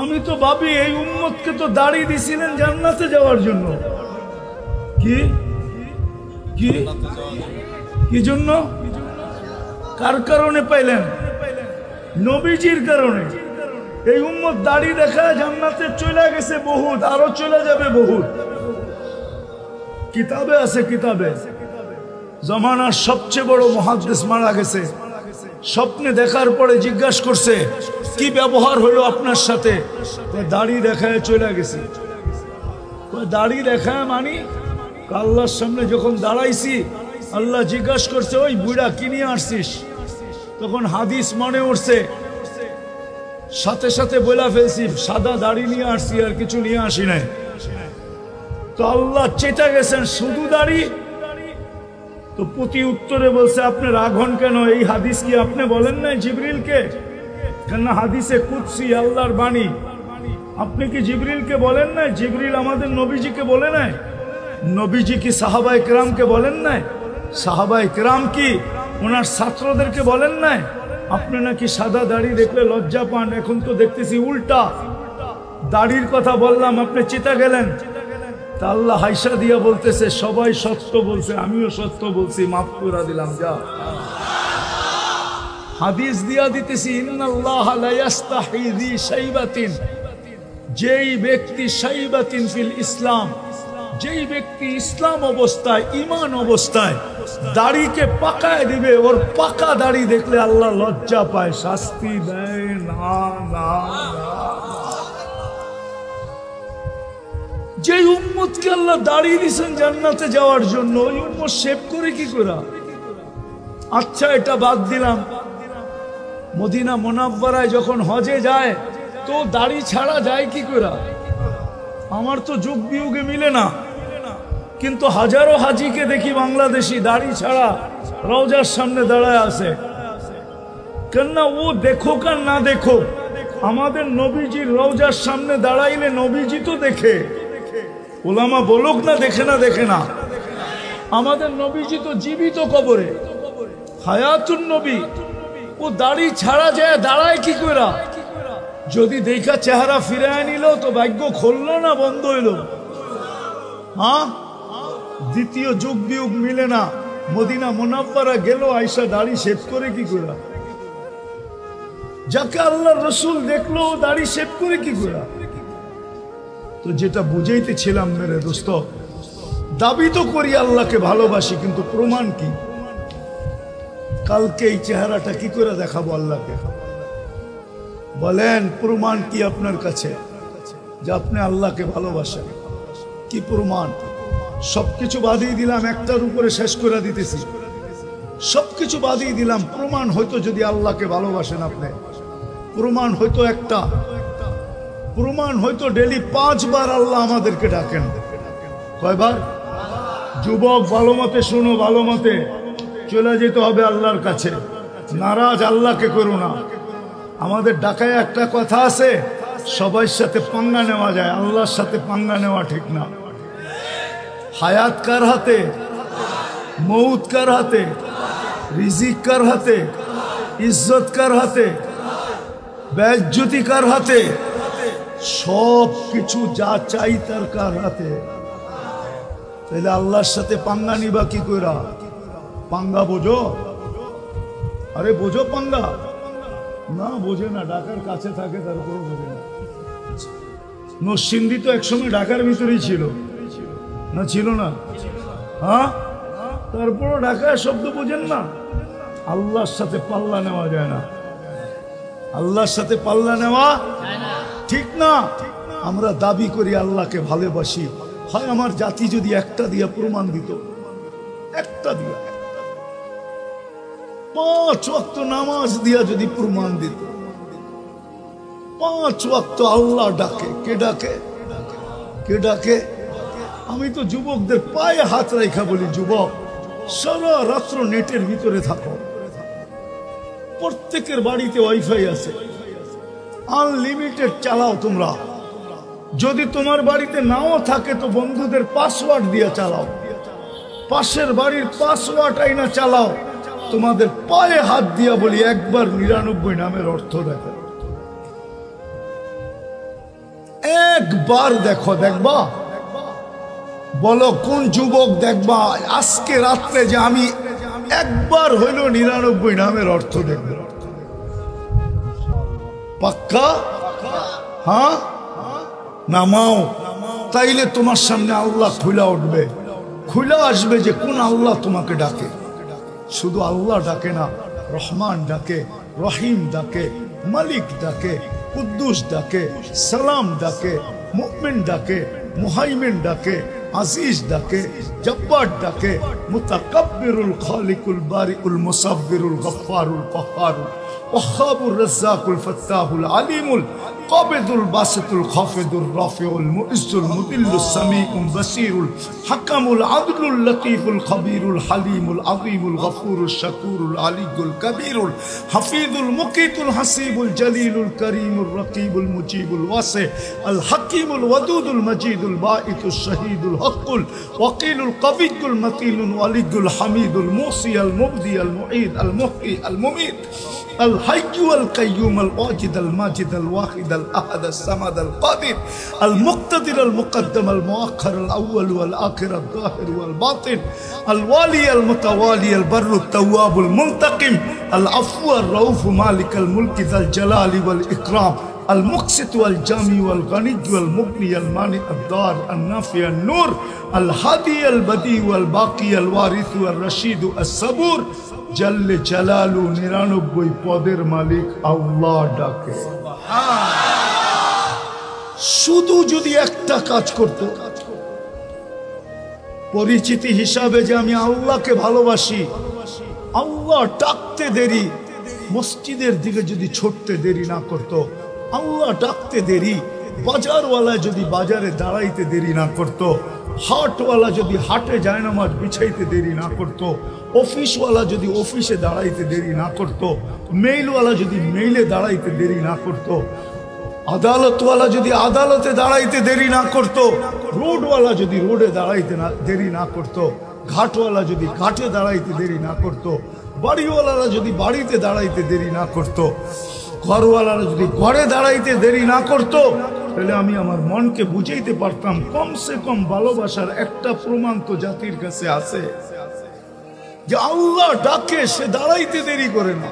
আমি তো ভাবি এই উম্মতকে তো দাড়ি দিছিলেন জান্নাতে যাওয়ার জন্য। কি কি কি জন্য? কার কারণে পাইলেন? নবীজির কারণে। এই উম্মত দাড়ি দেখায় জান্নাতে চলে গেছে বহুত, আরো চলে যাবে বহুত। কিতাবে আছে, কিতাবে জমানার সবচেয়ে বড় মুহাদ্দিস মারা গেছে। স্বপ্নে দেখার পরে জিজ্ঞাসা করছে কি ব্যবহার হলো আপনার সাথে? দাড়ি দেখায় চলে গেছে। দাড়ি দেখায় মানি আল্লাহর সামনে যখন দাঁড়াইছি, আল্লাহ জিজ্ঞাসা করছে ওই বুড়া কি নিয়ে আসছিস? তখন হাদিস মনে উঠছে, সাথে সাথে বলে ফেলছি সাদা দাড়ি নিয়ে আসছি, আর কিছু নিয়ে আসি নাই। তো আল্লাহ চেতা গেছেন শুধু দাড়ি। তো প্রতি উত্তরে বলছে আপনি রাগ হন কেন? এই হাদিস কি আপনি বলেন নাই জিবরিলকে? কেন হাদিসে কুদসি আল্লাহর বাণী। আপনি কি জিবরিলকে বলেন নাই? জিবরিল আমাদের নবীজিকে বলে নাই? নবীজি কি সাহাবায়ে কেরামকে বলেন নাই? সাহাবায়ে কেরাম কি ওনার ছাত্রদেরকে বলেন নাই? আপনি নাকি সাদা দাড়ি দেখলে লজ্জা পান, এখন তো দেখতেছি উল্টা। দাড়ির কথা বললাম, আপনি চেতা গেলেন। তা আল্লাহ হাইসা দিয়া বলতেছে সবাই সত্য বলছে, আমিও সত্য বলছি, মাফ করে দিলাম যা। হাদিস দিয়া দিতেছি ইন্নাল্লাহ লা ইস্তাহি যি শাইবাতিন, যেই ব্যক্তি শাইবাতিন ফিল ইসলাম, যেই ব্যক্তি ইসলাম অবস্থায় ঈমান অবস্থায় দাড়িকে পাকায় দিবে, ওর পাকা দাড়ি দেখলে আল্লাহ লজ্জা পায়, শাস্তি দেয় না না। যে উম্মতকে আল্লাহ দাড়ি দিয়েছেন জান্নাতে যাওয়ার জন্য, ওই উম্মত শেভ করে কি করে? আচ্ছা এটা বাদ দিলাম, মদিনা মুনাওয়ারায় যখন হজে যায় তো দাড়ি ছাড়া যায় কি করে? আমার তো যুগ বিয়োগে মিলে না, কিন্তু হাজারো হাজিকে দেখি বাংলাদেশি দাড়ি ছাড়া রওজার সামনে দাঁড়ায় আছে। কেননা ও দেখো আর না দেখো, আমাদের নবীজির রওজার সামনে দাঁড়াইলে নবীজি তো দেখে। ওলামা বলুক না দেখে না, দেখে না। আমাদের নবীজি তো জীবিত কবরে, হায়াতুন নবী। ও দাড়ি ছাড়া যায় দাঁড়ায় কি করে? যদি দেখা চেহারা ফিরায় নিল তো ভাগ্য খুললো না বন্ধ হইল? হ্যাঁ, দ্বিতীয় যুগ বিয়োগ মিলে না। মদিনা মুনাওয়ারা গেল, আয়েশা দাড়ি শেভ করে কি করে? যাকে আল্লাহর রাসূল দেখলো দাড়ি শেভ করে কি করে? তো যেটা বুঝাইতেছিলাম মেরে দোস্ত, দাবি তো করি আল্লাহকে ভালোবাসি, কিন্তু প্রমাণ কি? কালকে এই চেহারাটা কি করে দেখাবো আল্লাহকে? বলেন প্রমাণ কি আপনার কাছে যে আপনি আল্লাহকে ভালোবাসেন? কি প্রমাণ? সবকিছু বাদিয়ে দিলাম, একটার উপরে শেষ করে দিতেছি। সবকিছু বাদিয়ে দিলাম, প্রমাণ হয়তো যদি আল্লাহকে ভালোবাসেন আপনি, প্রমাণ হয়তো একটা, প্রমাণ হয়তো ডেলি 5 বার আল্লাহ আমাদেরকে ডাকেন। কয়বার? যুবক ভালো মতে শুনো, ভালো মতে চলে যেতে হবে আল্লাহর কাছে। নারাজ আল্লাহকে করো না। আমাদের ঢাকায় একটা কথা আছে, সবার সাথে পাঙ্গা নেওয়া যায়, আল্লাহর সাথে পাঙ্গা নেওয়া ঠিক না। হায়াত কার হাতে? মৌত কার হাতে? রিজিক কার হাতে? ইজ্জত কার হাতে? বেইজ্জতি কার হাতে? সব কিছু যা চাই তার কার হাতে? তাহলে আল্লাহর সাথে পাঙ্গা নিবা কি কইরা? পাঙ্গা বোঝো? আরে বোঝো পাঙ্গা? না বোঝে না, ঢাকার কাছে থাকে তারপরে বোঝে না। নরসিংদী তো একসময় ঢাকার ভিতরেই ছিল না? ছিল না? হ্যাঁ, তারপরও ঢাকায় শব্দ বোঝেন না। আল্লাহর সাথে পাল্লা নেওয়া যায় না, আল্লাহর সাথে পাল্লা নেওয়া ঠিক না। আমরা দাবি করি আল্লাহকে ভালোবাসি, হয় আমার জাতি যদি একটা দিয়া প্রমাণ দিত, একটা দিয়া 5 ওয়াক্ত নামাজ দিয়া যদি প্রমাণ দিত, 5 ওয়াক্ত আল্লাহ ডাকে। কে ডাকে? কে ডাকে? আমি তো যুবকদের পায়ে হাত রাখা বলি, যুবক সারা রাত্র নেটের ভিতরে থাকো। প্রত্যেকের বাড়িতে ওয়াইফাই আছে, আনলিমিটেড চালাও তোমরা। যদি তোমার বাড়িতে নাও থাকে তো বন্ধুদের পাসওয়ার্ড দিয়ে চালাও, পাশের বাড়ির পাসওয়ার্ড আইনা চালাও। তোমাদের পায়ে হাত দিয়া বলি, একবার 99 নামের অর্থ দেখো। একবার দেখো, দেখবা? বলো কোন যুবক দেখবা আজকে রাত্রে যে আমি একবার হইল 99 নামের অর্থ দেখব? পাক্কা? হ্যাঁ, নামাও। তাইলে তোমার সামনে আল্লাহ খুলে উঠবে, খুলে আসবে যে কোন আল্লাহ তোমাকে ডাকে। শুধু আল্লাহ ডাকে না, রহমান ডাকে, রহিম ডাকে, মালিক ডাকে, কুদ্দুস ডাকে, সালাম ডাকে, মুমিন ডাকে, মুহাইমিন ডাকে, আজিজ ডাকে, জব্বার ডাকে, মুতাকাব্বিরুল খালিকুল বারিউল মুসাব্বিরুল গফফারুল কহ্হারুল ওয়াহ্হাবুর রাজ্জাকুল ফাত্তাহুল আলিমুল কাবিদুল বাসিতুল খাফিদুর রাফিউল মুইজ্জুল মুদিল্লুস সামিউল বাসিরুল হাকামুল আদলুল লতীফুল খবীরুল হালিমুল আযীমুল গফুরুশ শাকুরুল আলিয়ুল কবীরুল হাফিজুল মুকিতুল হাসিবুল জলিলুল করিমুর রকিবুল মুজিবুল ওয়াসি আল হাকিমুল ওয়াদুদুল মজিদুল বাঈতুশ শহীদুল হকুল ওয়াকিলুল কবিয়ুল মতিনুল ওয়ালিয়ুল হামিদুল মুসি আল মুবদি আল মুঈদ আল মুহয়ি আল মুমীত الحي والقيوم الواجد الماجد الواحد الأحد الصمد القادر المقتدر المقدم المؤخر الأول والآخر الظاهر والباطن الوالي المتوالي البر التواب المنتقم العفو الرؤوف مالك الملك ذا الجلال والإكرام المقسط والجامي والغني والمغني المانع الدار النافع النور الهادي البديع والباقي الوارث والرشيد الصبور জাল্লে জালালু 99 পদের মালিক আল্লাহ ডাকে। শুধু যদি একটা কাজ করত, পরিচিতি হিসাবে যে আমি আল্লাহকে ভালোবাসি, আল্লাহ ডাকতে দেরি, মসজিদের দিকে যদি ছুটতে দেরি না করত, আল্লাহ ডাকতে দেরি, বাজারওয়ালা যদি বাজারে দাঁড়াইতে দেরি না করত, হাটওয়ালা যদি হাটে জায়নামাজ বিছাইতে দেরি না করত, অফিসওয়ালা যদি অফিসে দাঁড়াইতে দেরি না করত, মেইলওয়ালা যদি মেইলে দাঁড়াইতে দেরি না করত, আদালতওয়ালা যদি আদালতে দাঁড়াইতে দেরি না করত, রোডওয়ালা যদি রোডে দাঁড়াইতে দেরি না করত, ঘাটওয়ালা যদি ঘাটে দাঁড়াইতে দেরি না করত, বাড়িওয়ালারা যদি বাড়িতে দাঁড়াইতে দেরি না করত, ঘরওয়ালারা যদি ঘরে দাঁড়াইতে দেরি না করত, তাহলে আমি আমার মনকে বুঝাইতে পারতাম কমসে কম ভালোবাসার একটা প্রমাণ তো জাতির কাছে আছে যে আল্লাহ ডাকে, সে দাঁড়াইতে দেরি করে না।